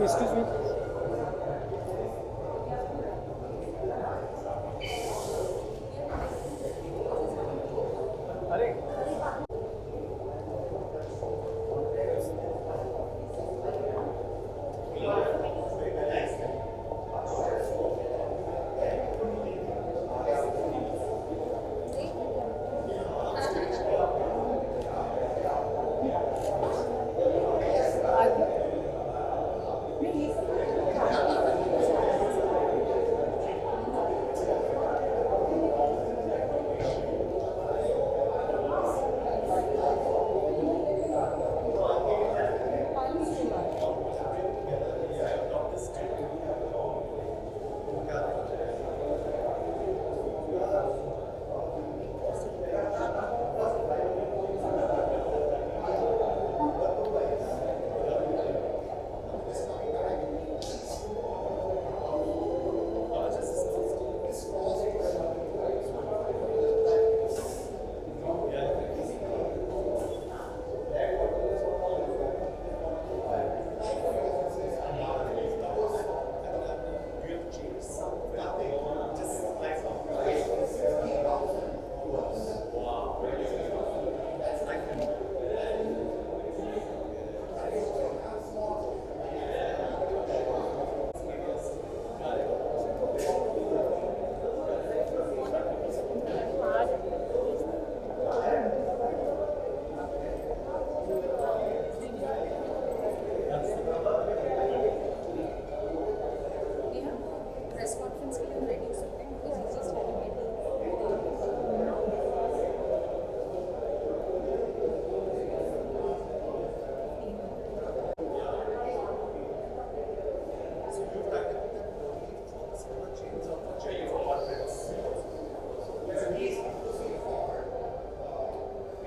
Excuse me.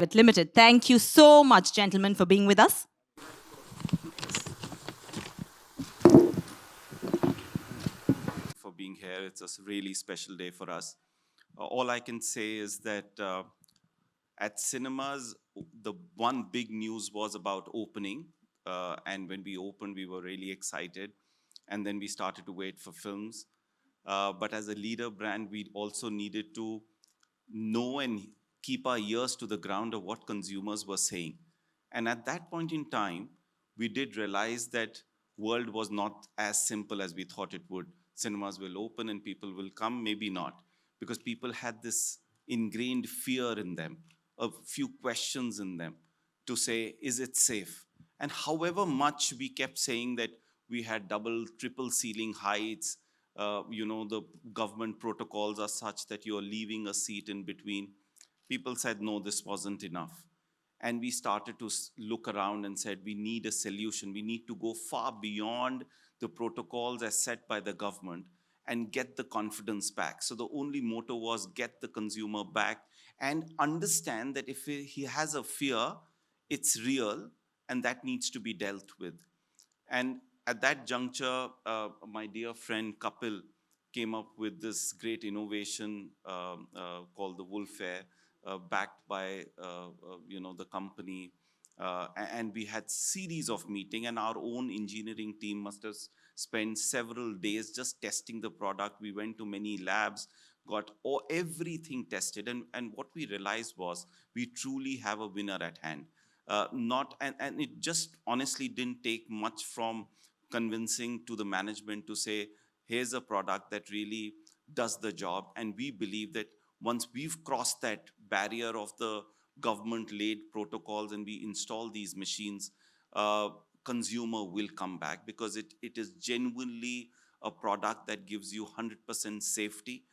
Private Limited. Thank you so much, gentlemen, for being with us. For being here. It's a really special day for us. All I can say is that at cinemas, the one big news was about opening. And when we opened, we were really excited. And then we started to wait for films. But as a leader brand, we also needed to know and keep our ears to the ground of what consumers were saying. And at that point in time, we did realize that world was not as simple as we thought it would. Cinemas will open and people will come, maybe not, because people had this ingrained fear in them, a few questions in them to say, is it safe? And however much we kept saying that we had double, triple ceiling heights, the government protocols are such that you're leaving a seat in between. People said, no, this wasn't enough. And we started to look around and said, we need a solution. We need to go far beyond the protocols as set by the government and get the confidence back. So the only motto was get the consumer back and understand that if he has a fear, it's real and that needs to be dealt with. And at that juncture, my dear friend Kapil came up with this great innovation called the Wolf Air, backed by the company. And we had series of meeting, and our own engineering team must have spent several days just testing the product. We went to many labs, got everything tested, and what we realized was we truly have a winner at hand. And it just honestly didn't take much from convincing to the management to say, here's a product that really does the job. And we believe that once we've crossed that barrier of the government-led protocols and we install these machines, consumer will come back because it is genuinely a product that gives you 100% safety.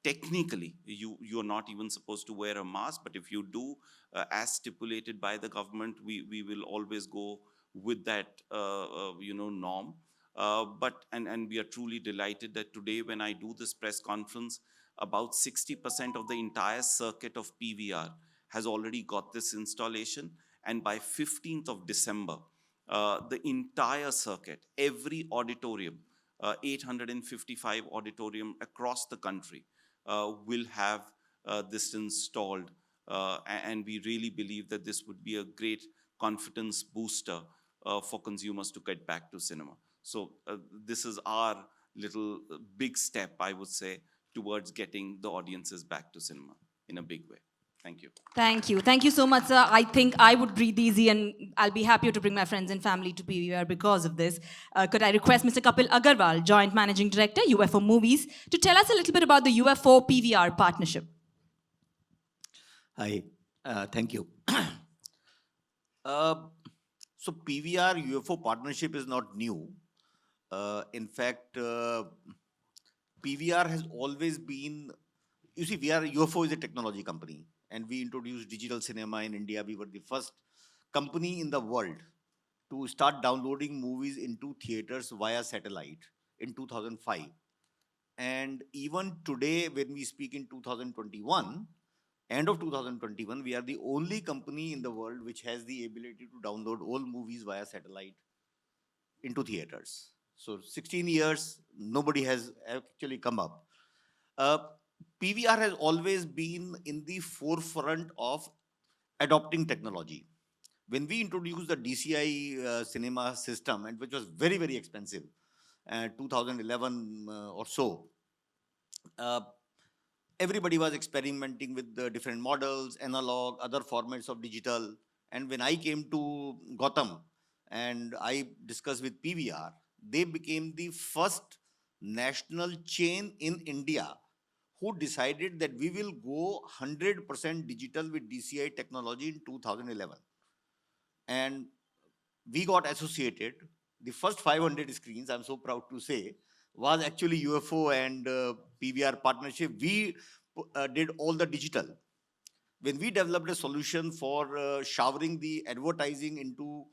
technically, you're not even supposed to wear a mask, but if you do, as stipulated by the government, we will always go with that norm. And we are truly delighted that today, when I do this press conference, about 60% of the entire circuit of PVR has already got this installation, and by 15th of December, the entire circuit, every auditorium, 855 auditorium across the country, will have this installed, and we really believe that this would be a great confidence booster for consumers to get back to cinema. So this is our little big step, I would say, towards getting the audiences back to cinema in a big way. Thank you. Thank you. Thank you so much, sir. I think I would breathe easy and I'll be happier to bring my friends and family to PVR because of this. Could I request Mr. Kapil Agarwal, Joint Managing Director, UFO Movies, to tell us a little bit about the UFO PVR partnership? Hi, thank you. So PVR UFO partnership is not new. In fact, PVR has always been, you see, UFO is a technology company, and we introduced digital cinema in India. We were the first company in the world to start downloading movies into theaters via satellite in 2005. And even today, when we speak in 2021, end of 2021, we are the only company in the world which has the ability to download all movies via satellite into theaters. So 16 years, nobody has actually come up. PVR has always been in the forefront of adopting technology. When we introduced the DCI cinema system, and which was very, very expensive, 2011 or so, everybody was experimenting with the different models, analog, other formats of digital. And when I came to Gotham and I discussed with PVR, they became the first national chain in India who decided that we will go 100% digital with DCI technology in 2011. And we got associated. The first 500 screens, I'm so proud to say, was actually UFO and PVR partnership. We did all the digital. When we developed a solution for showering the advertising into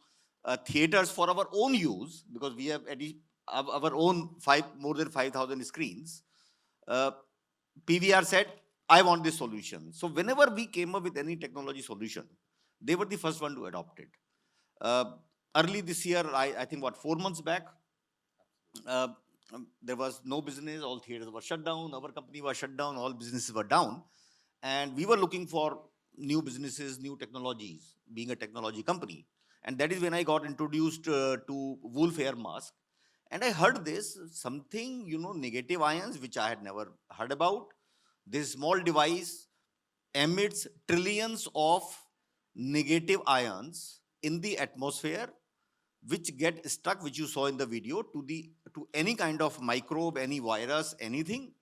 theaters for our own use, because we have our own more than 5,000 screens, PVR said, I want this solution. So whenever we came up with any technology solution, they were the first one to adopt it. Early this year, I think 4 months back, there was no business, all theaters were shut down, our company was shut down, all businesses were down. And we were looking for new businesses, new technologies, being a technology company. And that is when I got introduced to Wolf Air Mask. And I heard this, something, negative ions, which I had never heard about. This small device emits trillions of negative ions in the atmosphere, which get stuck, which you saw in the video, to any kind of microbe, any virus, anything.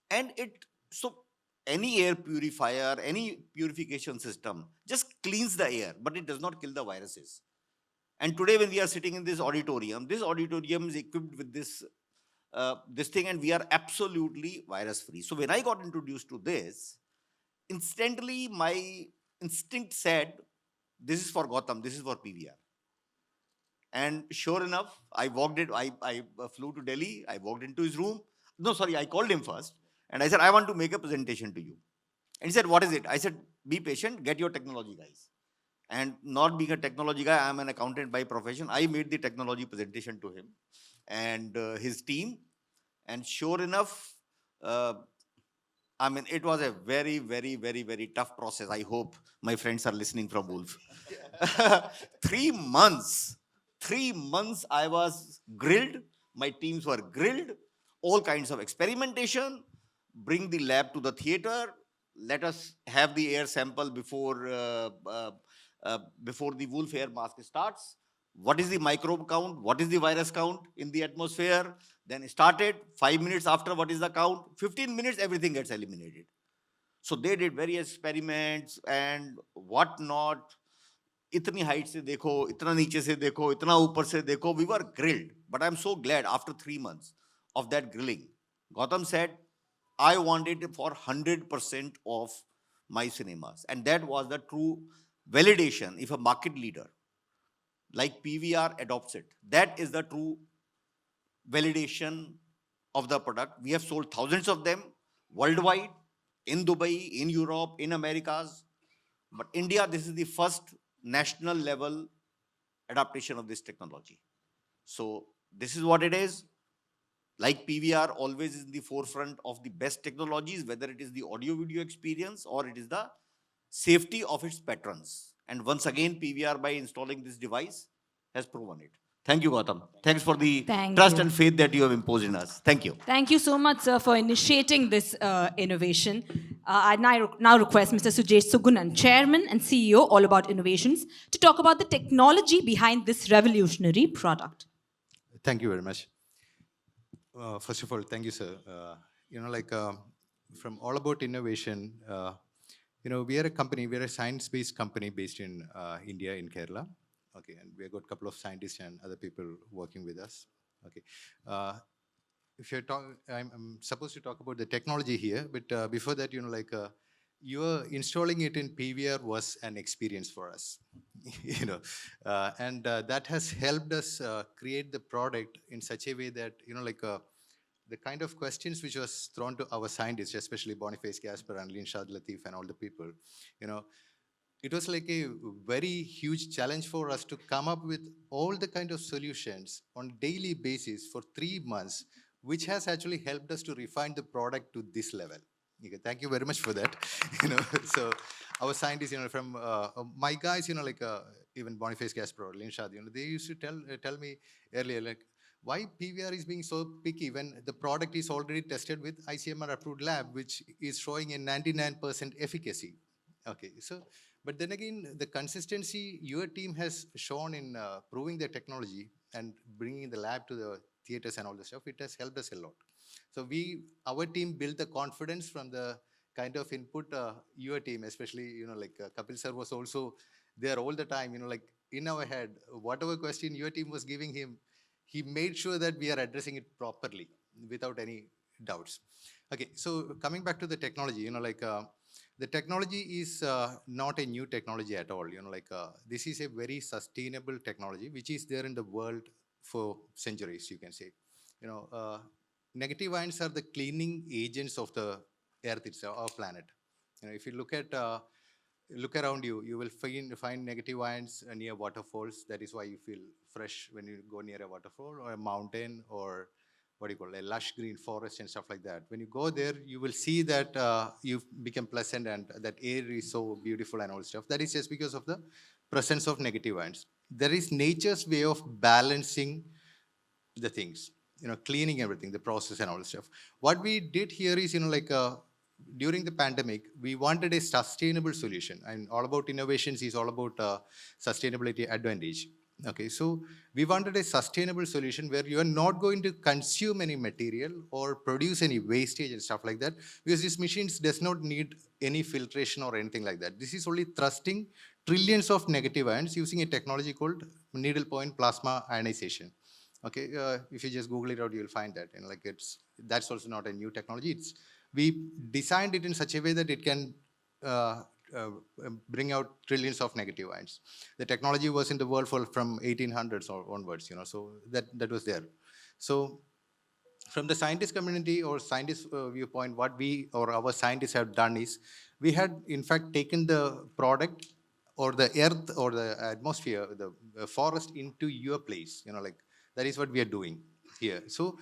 And so any air purifier, any purification system just cleans the air, but it does not kill the viruses. And today when we are sitting in this auditorium is equipped with this thing, and we are absolutely virus free. So when I got introduced to this, instantly my instinct said, this is for Gotham, this is for PVR. And sure enough, I flew to Delhi, I walked into his room. No, sorry, I called him first. And I said, I want to make a presentation to you. And he said, what is it? I said, be patient, get your technology guys. And not being a technology guy, I'm an accountant by profession. I made the technology presentation to him and his team. And sure enough, it was a very, very, very, very tough process. I hope my friends are listening from Wolf. 3 months I was grilled. My teams were grilled. All kinds of experimentation. Bring the lab to the theater. Let us have the air sample before the Wolf Air Mask starts. What is the microbe count? What is the virus count in the atmosphere? Then started. 5 minutes after, what is the count? 15 minutes, everything gets eliminated. So they did various experiments and whatnot. Itni height se dekho, itna niche se dekho, itna upar se dekho. We were grilled. But I'm so glad after 3 months of that grilling, Gotham said, I wanted it for 100% of my cinemas. And that was the true validation. If a market leader like PVR adopts it, that is the true validation of the product. We have sold thousands of them worldwide, in Dubai, in Europe, in Americas. But India, this is the first national level adaptation of this technology. So this is what it is. Like PVR always is in the forefront of the best technologies, whether it is the audio video experience or it is the safety of its patrons. And once again, PVR by installing this device has proven it. Thank you, Gautam. Thanks for the Thank trust you. and faith that you have imposed in us. Thank you. Thank you so much, sir, for initiating this innovation. I now request Mr. Sujesh Sugunan, Chairman and CEO, All About Innovations, to talk about the technology behind this revolutionary product. Thank you very much. First of all, thank you, sir. From All About Innovation, we are a company, we are a science-based company based in India, in Kerala. Okay, and we have got a couple of scientists and other people working with us. Okay, if you're I'm supposed to talk about the technology here, but before that, you're installing it in PVR was an experience for us, and that has helped us create the product in such a way that, the kind of questions which was thrown to our scientists, especially Boniface Gasper and Lin Shad Latif and all the people, it was like a very huge challenge for us to come up with all the kind of solutions on daily basis for 3 months, which has actually helped us to refine the product to this level. Okay, thank you very much for that. So our scientists, from my guys, even Boniface Gasper or Lin Shad, they used to tell me earlier, why PVR is being so picky when the product is already tested with ICMR approved lab, which is showing a 99% efficacy. Okay, so, but then again, the consistency your team has shown in proving the technology and bringing the lab to the theaters and all the stuff, it has helped us a lot. So our team built the confidence from the kind of input your team, especially, Kapil sir was also there all the time, in our head, whatever question your team was giving him, he made sure that we are addressing it properly without any doubts. Okay, so coming back to the technology, the technology is not a new technology at all. This is a very sustainable technology which is there in the world for centuries, you can say. Negative ions are the cleaning agents of the Earth itself, our planet. If you look around you, you will find negative ions near waterfalls. That is why you feel fresh when you go near a waterfall or a mountain or a lush green forest and stuff like that. When you go there, you will see that you become pleasant and that air is so beautiful and all stuff. That is just because of the presence of negative ions. There is nature's way of balancing the things, cleaning everything, the process and all the stuff. What we did here is, during the pandemic, we wanted a sustainable solution, and All About Innovations is all about sustainability advantage. Okay, so we wanted a sustainable solution where you are not going to consume any material or produce any wastage and stuff like that, because these machines does not need any filtration or anything like that. This is only thrusting trillions of negative ions using a technology called needlepoint plasma ionization. Okay, if you just Google it out, you'll find that, and that's also not a new technology. We designed it in such a way that it can bring out trillions of negative ions. The technology was in the world from 1800s onwards, so that was there. So from the scientist community or scientist viewpoint, what we or our scientists have done is, we had in fact taken the product or the earth or the atmosphere, the forest into your place, that is what we are doing here. So